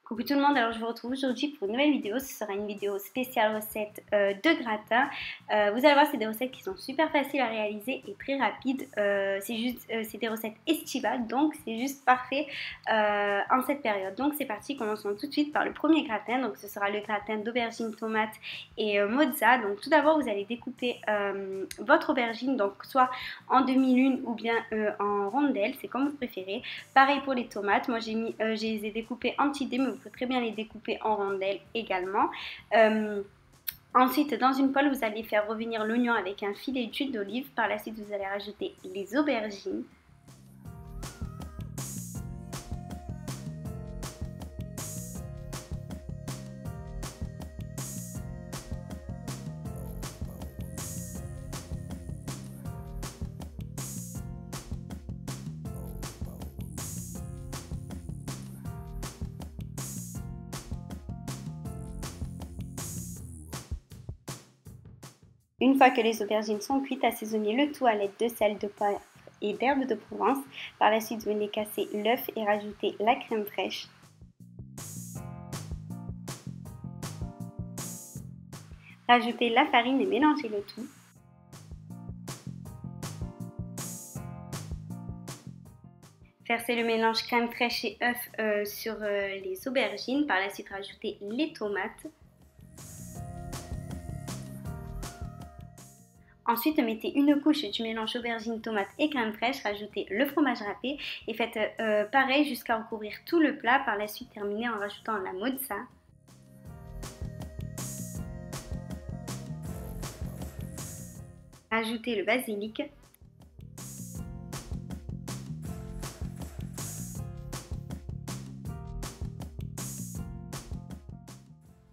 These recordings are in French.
Coucou tout le monde, alors je vous retrouve aujourd'hui pour une nouvelle vidéo. Ce sera une vidéo spéciale recette de gratin. Vous allez voir, c'est des recettes qui sont super faciles à réaliser et très rapides. C'est des recettes estivales, donc c'est juste parfait en cette période. Donc c'est parti, commençons tout de suite par le premier gratin. Donc ce sera le gratin d'aubergine, tomate et mozza. Donc tout d'abord, vous allez découper votre aubergine, donc soit en demi-lune ou bien en rondelles, c'est comme vous préférez. Pareil pour les tomates, moi je les ai découpées en petits dés, mais vous pouvez très bien les découper en rondelles également. Ensuite, dans une poêle, vous allez faire revenir l'oignon avec un filet d'huile d'olive. Par la suite, vous allez rajouter les aubergines. Une fois que les aubergines sont cuites, assaisonnez le tout à l'aide de sel, de poivre et d'herbes de Provence. Par la suite, venez casser l'œuf et rajouter la crème fraîche. Rajoutez la farine et mélangez le tout. Versez le mélange crème fraîche et œuf sur les aubergines. Par la suite, rajoutez les tomates. Ensuite, mettez une couche du mélange aubergine, tomate et crème fraîche, rajoutez le fromage râpé et faites pareil jusqu'à recouvrir tout le plat. Par la suite, terminez en rajoutant la mozza. Ajoutez le basilic.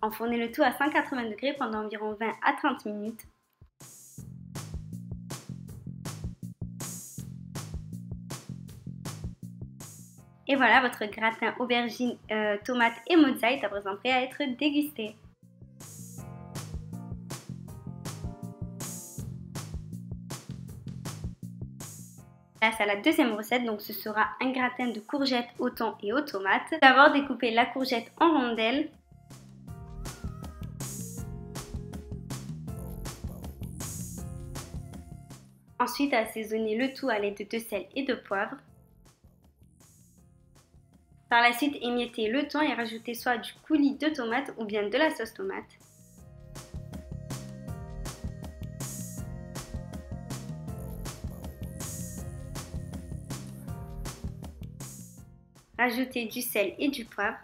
Enfournez le tout à 180 degrés pendant environ 20 à 30 minutes. Et voilà, votre gratin aubergine, tomate et mozza est à présent prêt à être dégusté. Place à la deuxième recette, donc ce sera un gratin de courgettes au thon et aux tomates. D'abord, découpez la courgette en rondelles. Ensuite, assaisonnez le tout à l'aide de sel et de poivre. Par la suite, émiettez le thon et rajoutez soit du coulis de tomate ou bien de la sauce tomate. Rajoutez du sel et du poivre.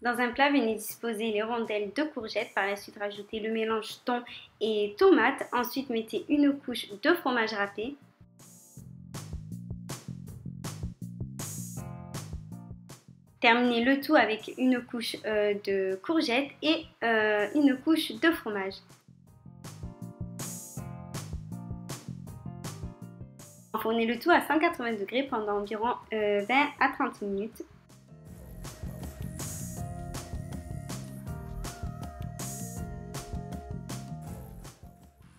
Dans un plat, venez disposer les rondelles de courgettes. Par la suite, rajoutez le mélange thon et tomate. Ensuite, mettez une couche de fromage râpé. Terminez le tout avec une couche de courgettes et une couche de fromage. Enfournez le tout à 180 degrés pendant environ 20 à 30 minutes.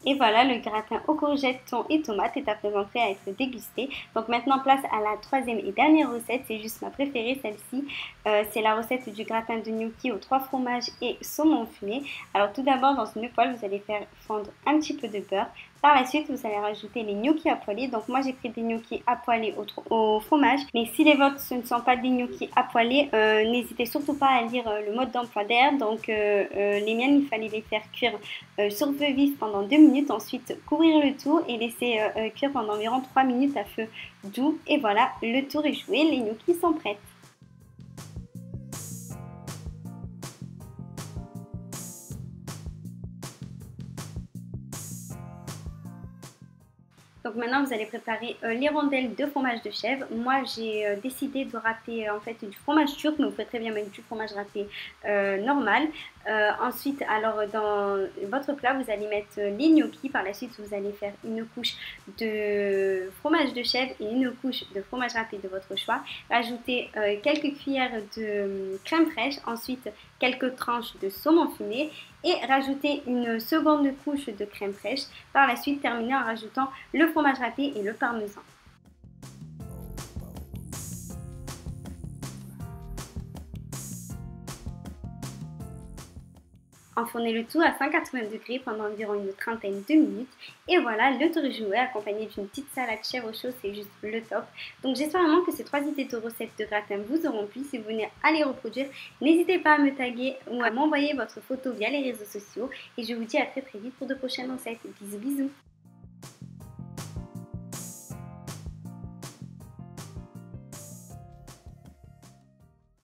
Et voilà, le gratin aux courgettes, thon et tomates est à présent prêt à être dégusté. Donc maintenant, place à la troisième et dernière recette. C'est juste ma préférée, celle-ci. C'est la recette du gratin de gnocchi aux 3 fromages et saumon fumé. Alors tout d'abord, dans une poêle, vous allez faire fondre un petit peu de beurre. Par la suite, vous allez rajouter les gnocchis à poêler. Donc moi, j'ai pris des gnocchis à poêler au fromage. Mais si les vôtres, ce ne sont pas des gnocchis à poêler, n'hésitez surtout pas à lire le mode d'emploi d'air. Donc les miennes, il fallait les faire cuire sur feu vif pendant 2 minutes. Ensuite, couvrir le tout et laisser cuire pendant environ 3 minutes à feu doux. Et voilà, le tour est joué. Les gnocchis sont prêts. Donc maintenant, vous allez préparer les rondelles de fromage de chèvre. Moi, j'ai décidé de râper en fait du fromage turc, mais vous pouvez très bien mettre du fromage râpé normal. Ensuite, alors dans votre plat, vous allez mettre les gnocchis. Par la suite, vous allez faire une couche de fromage de chèvre et une couche de fromage râpé de votre choix. Rajoutez quelques cuillères de crème fraîche. Ensuite, quelques tranches de saumon fumé et rajouter une seconde couche de crème fraîche. Par la suite, terminer en rajoutant le fromage râpé et le parmesan. Enfournez le tout à 180 degrés pendant environ une trentaine de minutes. Et voilà, le tour est joué accompagné d'une petite salade chèvre chaud, c'est juste le top. Donc j'espère vraiment que ces 3 idées de recettes de gratin vous auront plu. Si vous venez à les reproduire, n'hésitez pas à me taguer ou à m'envoyer votre photo via les réseaux sociaux. Et je vous dis à très vite pour de prochaines recettes. Bisous bisous.